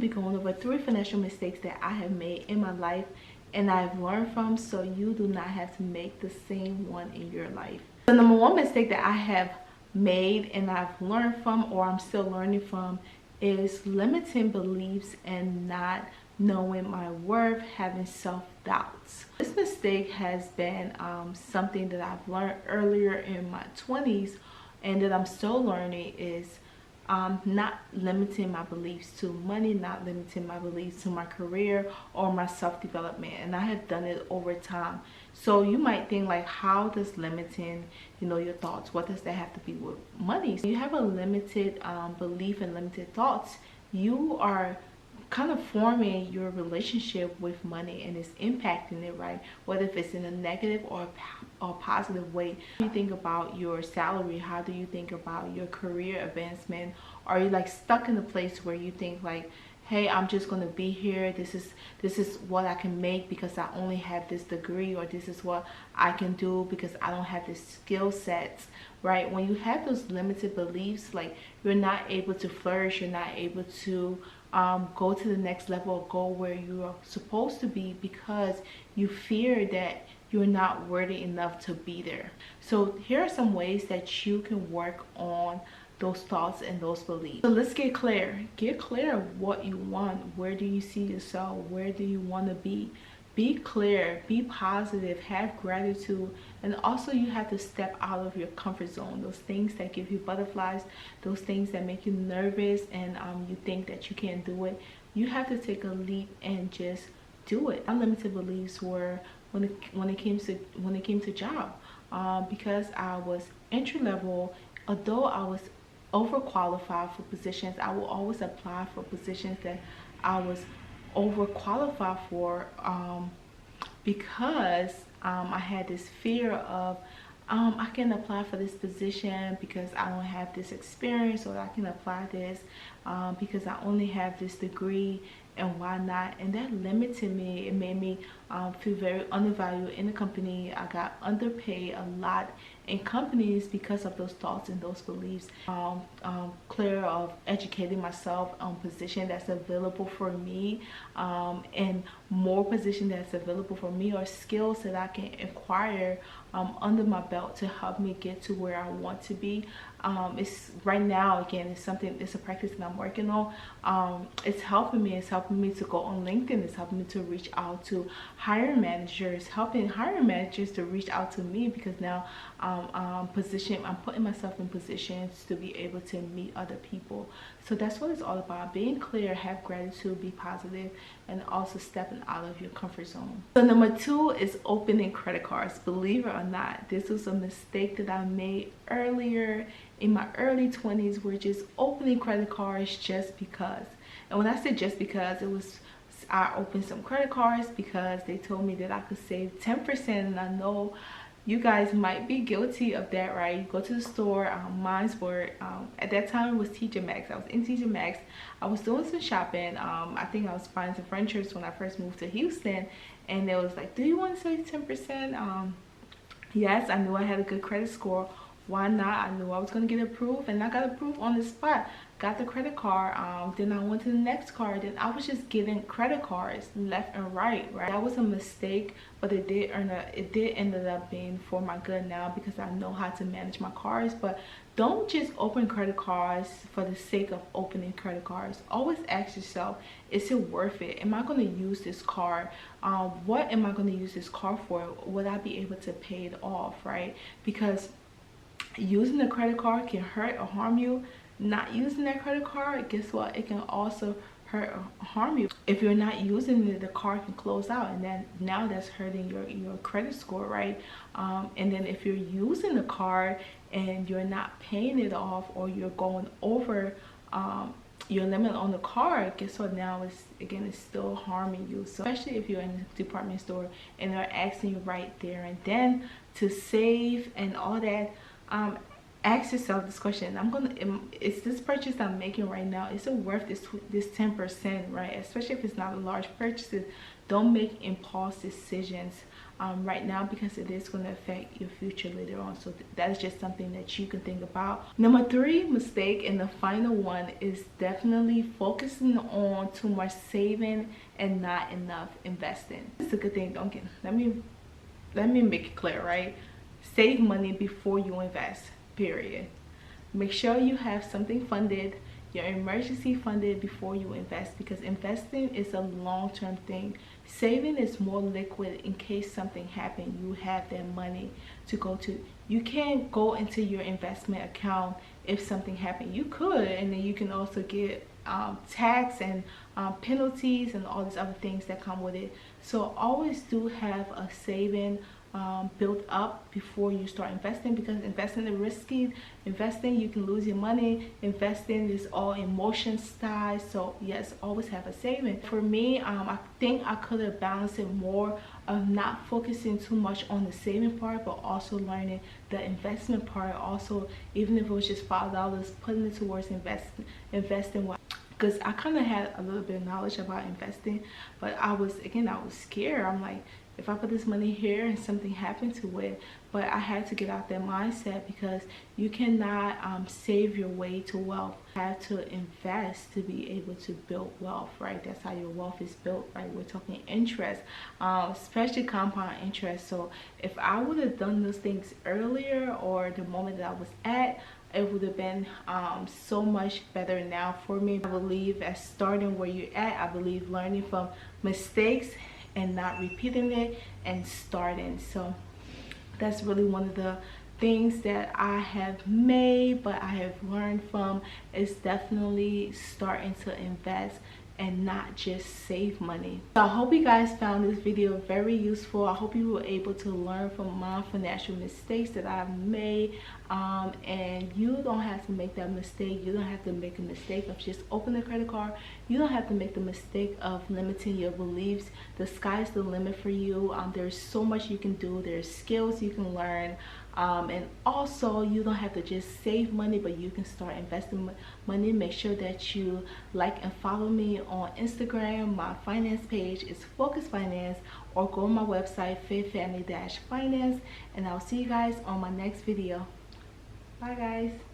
be going over 3 financial mistakes that I have made in my life and I've learned from, so you do not have to make the same one in your life. The number 1 mistake that I have made and I've learned from, or I'm still learning from, is limiting beliefs and not knowing my worth, having self-doubts. This mistake has been something that I've learned earlier in my 20s and that I'm still learning, is not limiting my beliefs to money, not limiting my beliefs to my career or my self-development. And I have done it over time. So you might think like, how does limiting, your thoughts, what does that have to be with money? So you have a limited belief and limited thoughts, you are kind of forming your relationship with money, and it's impacting it, right? Whether if it's in a negative or a positive way. How do you think about your salary? How do you think about your career advancement? Are you like stuck in a place where you think like, hey, I'm just going to be here, this is what I can make because I only have this degree, or this is what I can do because I don't have this skill sets, right? When you have those limited beliefs, like, you're not able to flourish, you're not able to go to the next level or go where you are supposed to be, because you fear that you're not worthy enough to be there. So here are some ways that you can work on those thoughts and those beliefs. So let's get clear. Get clear of what you want. Where do you see yourself? Where do you want to be? Be clear, be positive, have gratitude, and also you have to step out of your comfort zone. Those things that give you butterflies, those things that make you nervous and you think that you can't do it, you have to take a leap and just do it. Unlimited beliefs were when it came to job, because I was entry level. Although I was overqualified for positions, I will always apply for positions that I was overqualified for, because I had this fear of I can apply for this position because I don't have this experience, or I can apply this because I only have this degree, and why not? And that limited me. It made me feel very undervalued in the company. I got underpaid a lot in companies because of those thoughts and those beliefs. Clear of educating myself on position that's available for me, and more position that's available for me, or skills that I can acquire under my belt to help me get to where I want to be. It's right now, again, it's a practice that I'm working on. It's helping me to go on LinkedIn. It's helping me to reach out to hiring managers, helping hiring managers to reach out to me, because now I'm putting myself in positions to be able to meet other people. So that's what it's all about: being clear, have gratitude, be positive, and also stepping out of your comfort zone. So number 2 is opening credit cards. Believe it or not, this was a mistake that I made earlier in my early 20s, were just opening credit cards just because. And when I say just because, it was, I opened some credit cards because they told me that I could save 10%, and I know you guys might be guilty of that, right? You go to the store, mine's were, at that time it was TJ Maxx. I was in TJ Maxx. I was doing some shopping. I think I was buying some furniture when I first moved to Houston, and they was like, do you want to save 10%? Yes, I knew I had a good credit score. Why not? I knew I was going to get approved, and I got approved on the spot. Got the credit card. Then I went to the next card. Then I was just getting credit cards left and right. That was a mistake, but it did end up being for my good now, because I know how to manage my cards. But don't just open credit cards for the sake of opening credit cards. Always ask yourself, is it worth it? Am I going to use this card? What am I going to use this card for? Would I be able to pay it off, right? Because using a credit card can hurt or harm you. Not using that credit card, guess what? It can also hurt or harm you. If you're not using it, the card can close out, and then now that's hurting your credit score, right? And then if you're using the card and you're not paying it off, or you're going over your limit on the card, guess what? Now it's still harming you. So especially if you're in a department store and they're asking you right there and then to save and all that, ask yourself this question: is this purchase I'm making right now, is it worth this 10%, right? Especially if it's not a large purchase. Don't make impulse decisions right now, because it is going to affect your future later on. So that is just something that you can think about. Number 3 mistake, and the final one, is definitely focusing on too much saving and not enough investing. It's a good thing. Don't get, let me make it clear, right? Save money before you invest, period. Make sure you have something funded, your emergency funded, before you invest, because investing is a long-term thing. Saving is more liquid. In case something happened, you have that money to go to. You can't go into your investment account if something happened. You could, and then you can also get tax and penalties and all these other things that come with it. So always do have a saving built up before you start investing, because investing is risky. Investing, you can lose your money. Investing is all emotion style. So yes, always have a saving. For me, I think I could have balanced it more of not focusing too much on the saving part, but also learning the investment part. Also, even if it was just $5, putting it towards investing, because I kind of had a little bit of knowledge about investing, but I was scared. I'm like, if I put this money here and something happened to it. But I had to get out that mindset, because you cannot save your way to wealth. You have to invest to be able to build wealth, right? That's how your wealth is built, right? We're talking interest, especially compound interest. So if I would have done those things earlier, or the moment that I was at, it would have been so much better now for me. I believe as starting where you're at, I believe learning from mistakes and not repeating it, and starting. So that's really one of the things that I have made, but I have learned from, is definitely starting to invest and not just save money. So I hope you guys found this video very useful. I hope you were able to learn from my financial mistakes that I've made, and you don't have to make that mistake. You don't have to make a mistake of just opening a credit card. You don't have to make the mistake of limiting your beliefs. The sky's the limit for you. There's so much you can do. There's skills you can learn, and also you don't have to just save money, but you can start investing money. Make sure that you like and follow me on Instagram. My finance page is Focus Finance, or go on my website, FitFamily-Finance, and I'll see you guys on my next video. Bye guys.